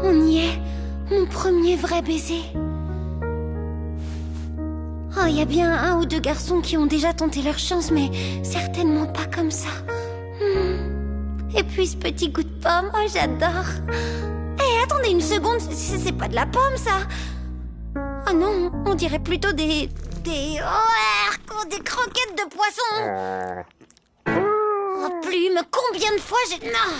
On y est. Mon premier vrai baiser. Oh, il y a bien un ou deux garçons qui ont déjà tenté leur chance, mais certainement pas comme ça. Et puis ce petit goût de pomme, oh j'adore. Eh, attendez une seconde, c'est pas de la pomme ça. Oh non, on dirait plutôt des croquettes de poisson. Oh plume, combien de fois j'ai... Non.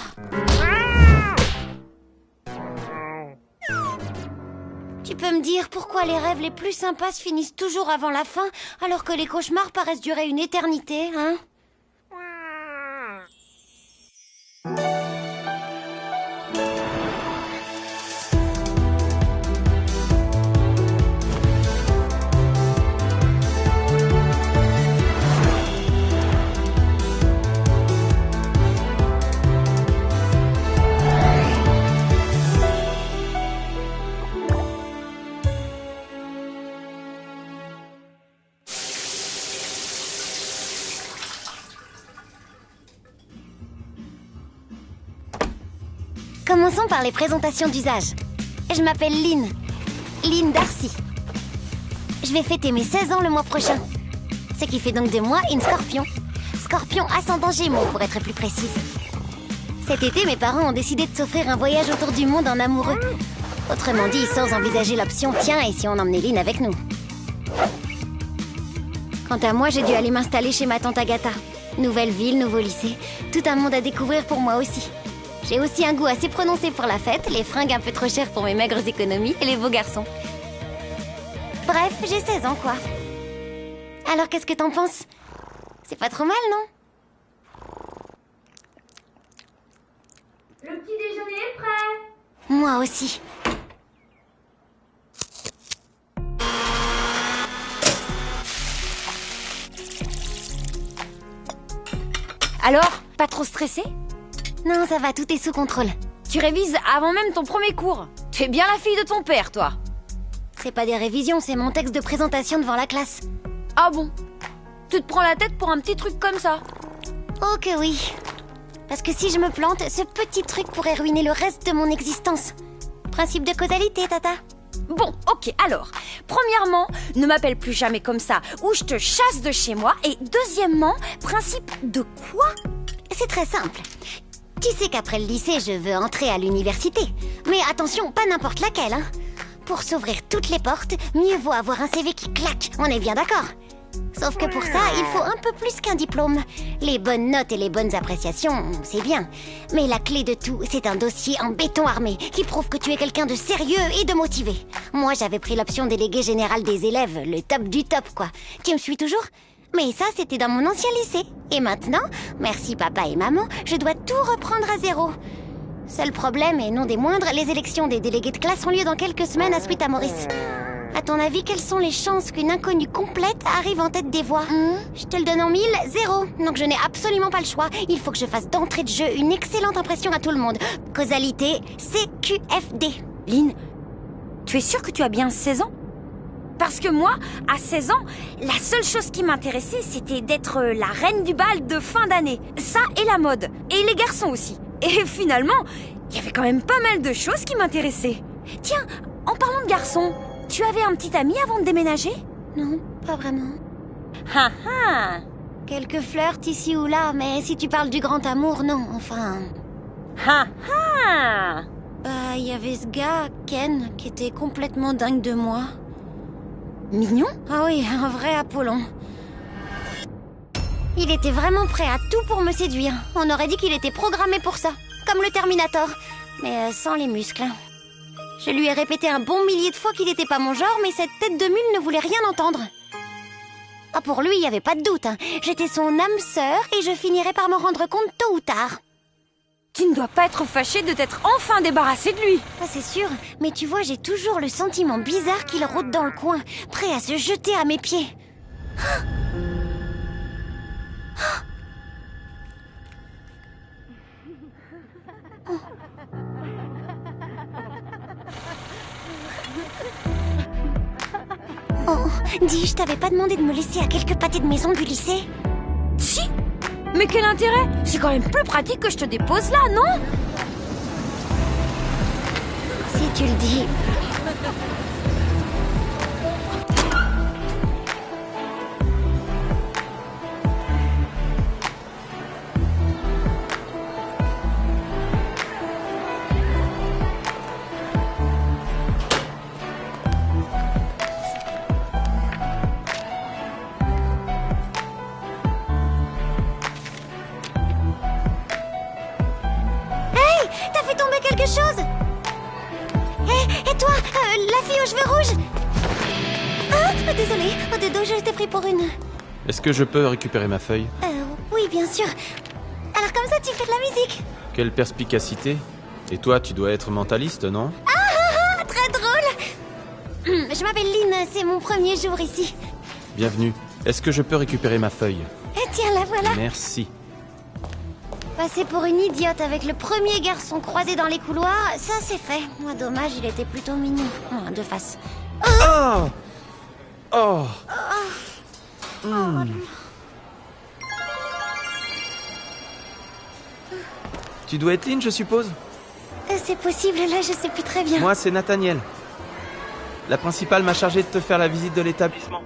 Tu peux me dire pourquoi les rêves les plus sympas se finissent toujours avant la fin, alors que les cauchemars paraissent durer une éternité, hein? Commençons par les présentations d'usage. Je m'appelle Lynn. Lynn Darcy. Je vais fêter mes 16 ans le mois prochain. Ce qui fait donc de moi une scorpion. Scorpion ascendant Gémeaux, pour être plus précise. Cet été, mes parents ont décidé de s'offrir un voyage autour du monde en amoureux. Autrement dit, sans envisager l'option « Tiens, et si on emmenait Lynn avec nous ?» Quant à moi, j'ai dû aller m'installer chez ma tante Agatha. Nouvelle ville, nouveau lycée. Tout un monde à découvrir pour moi aussi. J'ai aussi un goût assez prononcé pour la fête, les fringues un peu trop chères pour mes maigres économies et les beaux garçons. Bref, j'ai 16 ans, quoi. Alors, qu'est-ce que t'en penses? C'est pas trop mal, non? Le petit déjeuner est prêt. Moi aussi. Alors, pas trop stressé? Non, ça va, tout est sous contrôle. Tu révises avant même ton premier cours. Tu es bien la fille de ton père, toi. C'est pas des révisions, c'est mon texte de présentation devant la classe. Ah bon? Tu te prends la tête pour un petit truc comme ça? Oh que oui. Parce que si je me plante, ce petit truc pourrait ruiner le reste de mon existence. Principe de causalité, Tata. Bon, ok, alors, premièrement, ne m'appelle plus jamais comme ça, ou je te chasse de chez moi. Et deuxièmement, principe de quoi? C'est très simple. Tu sais qu'après le lycée, je veux entrer à l'université. Mais attention, pas n'importe laquelle, hein. Pour s'ouvrir toutes les portes, mieux vaut avoir un CV qui claque, on est bien d'accord. Sauf que pour ça, il faut un peu plus qu'un diplôme. Les bonnes notes et les bonnes appréciations, c'est bien. Mais la clé de tout, c'est un dossier en béton armé qui prouve que tu es quelqu'un de sérieux et de motivé. Moi, j'avais pris l'option délégué général des élèves, le top du top, quoi. Tu me suis toujours ? Mais ça, c'était dans mon ancien lycée. Et maintenant, merci papa et maman, je dois tout reprendre à zéro. Seul problème, et non des moindres, les élections des délégués de classe ont lieu dans quelques semaines à Suite à Maurice. À ton avis, quelles sont les chances qu'une inconnue complète arrive en tête des voix? Je te le donne en 1000, 0. Donc je n'ai absolument pas le choix. Il faut que je fasse d'entrée de jeu une excellente impression à tout le monde. Causalité, CQFD. Lynn, tu es sûre que tu as bien 16 ans? Parce que moi, à 16 ans, la seule chose qui m'intéressait, c'était d'être la reine du bal de fin d'année. Ça et la mode. Et les garçons aussi. Et finalement, il y avait quand même pas mal de choses qui m'intéressaient. Tiens, en parlant de garçons, tu avais un petit ami avant de déménager? Non, pas vraiment. Ah ah! Quelques flirts ici ou là, mais si tu parles du grand amour, non, enfin... Ah ah! Bah, il y avait ce gars, Ken, qui était complètement dingue de moi. Mignon? Ah oui, un vrai Apollon. Il était vraiment prêt à tout pour me séduire. On aurait dit qu'il était programmé pour ça, comme le Terminator, mais sans les muscles. Je lui ai répété un bon millier de fois qu'il n'était pas mon genre, mais cette tête de mule ne voulait rien entendre. Ah, pour lui, il n'y avait pas de doute, hein. J'étais son âme sœur et je finirais par m'en rendre compte tôt ou tard. Tu ne dois pas être fâchée de t'être enfin débarrassée de lui. Ah, c'est sûr, mais tu vois, j'ai toujours le sentiment bizarre qu'il rôde dans le coin, prêt à se jeter à mes pieds. Oh, dis, je t'avais pas demandé de me laisser à quelques pâtés de maison du lycée? Si? Mais quel intérêt? C'est quand même plus pratique que je te dépose là, non? C'est tu le dis. T'as fait tomber quelque chose? Et toi, la fille aux cheveux rouges? Ah, désolée, au dodo, je t'ai pris pour une... Est-ce que je peux récupérer ma feuille? Oui, bien sûr. Alors comme ça, tu fais de la musique? Quelle perspicacité. Et toi, tu dois être mentaliste, non? Ah, très drôle. Je m'appelle Lynn, c'est mon premier jour ici. Bienvenue. Est-ce que je peux récupérer ma feuille? Tiens, la voilà. Merci. Passer pour une idiote avec le premier garçon croisé dans les couloirs, ça c'est fait. Moi, dommage, il était plutôt mignon. De face. Oh! Oh! Tu dois être Lynn, je suppose? C'est possible, là, je sais plus très bien. Moi, c'est Nathaniel. La principale m'a chargé de te faire la visite de l'établissement.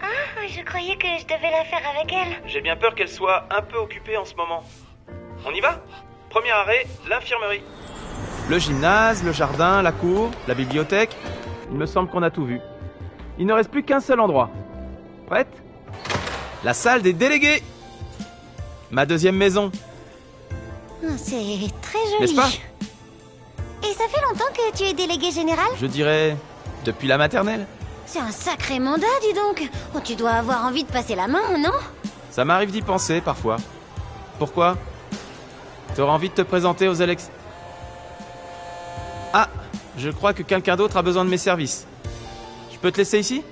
Ah, je croyais que je devais la faire avec elle. J'ai bien peur qu'elle soit un peu occupée en ce moment. On y va? Premier arrêt, l'infirmerie. Le gymnase, le jardin, la cour, la bibliothèque. Il me semble qu'on a tout vu. Il ne reste plus qu'un seul endroit. Prête? La salle des délégués. Ma deuxième maison. C'est très joli. N'est-ce pas? Et ça fait longtemps que tu es délégué général? Je dirais depuis la maternelle. C'est un sacré mandat, dis donc. Oh, tu dois avoir envie de passer la main, non? Ça m'arrive d'y penser parfois. Pourquoi? T'auras envie de te présenter aux Alex... Ah, je crois que quelqu'un d'autre a besoin de mes services. Je peux te laisser ici?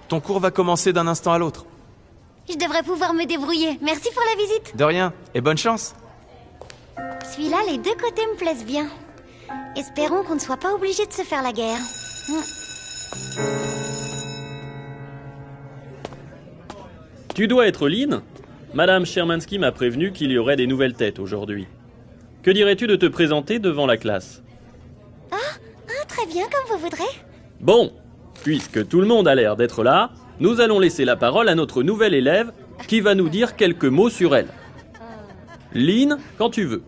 Ton cours va commencer d'un instant à l'autre. Je devrais pouvoir me débrouiller. Merci pour la visite. De rien, et bonne chance. Celui-là, les deux côtés me plaisent bien. Espérons qu'on ne soit pas obligé de se faire la guerre. Tu dois être Lynn? Madame Shermansky m'a prévenu qu'il y aurait des nouvelles têtes aujourd'hui. Que dirais-tu de te présenter devant la classe? Très bien, comme vous voudrez. Bon, puisque tout le monde a l'air d'être là, nous allons laisser la parole à notre nouvelle élève qui va nous dire quelques mots sur elle. Lynn, quand tu veux.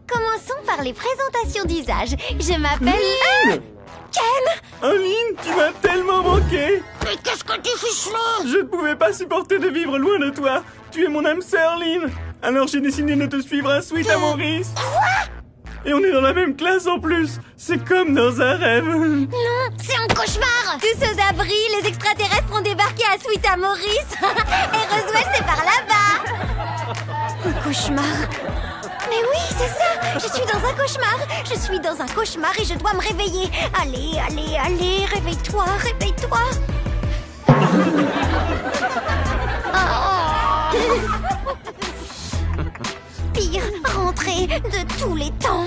Commençons par les présentations d'usage. Je m'appelle... Ken! Oh Lynn, tu m'as tellement manqué! Mais qu'est-ce que tu fiches là? Je ne pouvais pas supporter de vivre loin de toi. Tu es mon âme sœur, Lynn. Alors j'ai décidé de te suivre à Sweet à Maurice. Quoi? Et on est dans la même classe en plus. C'est comme dans un rêve. Non, c'est un cauchemar. Tous aux abris, les extraterrestres ont débarqué à Sweet à Maurice. Et Roswell, c'est par là-bas. Un cauchemar. Mais oui, c'est ça. Je suis dans un cauchemar. Je suis dans un cauchemar et je dois me réveiller. Allez, allez, allez, réveille-toi, réveille-toi. Pire rentrée de tous les temps.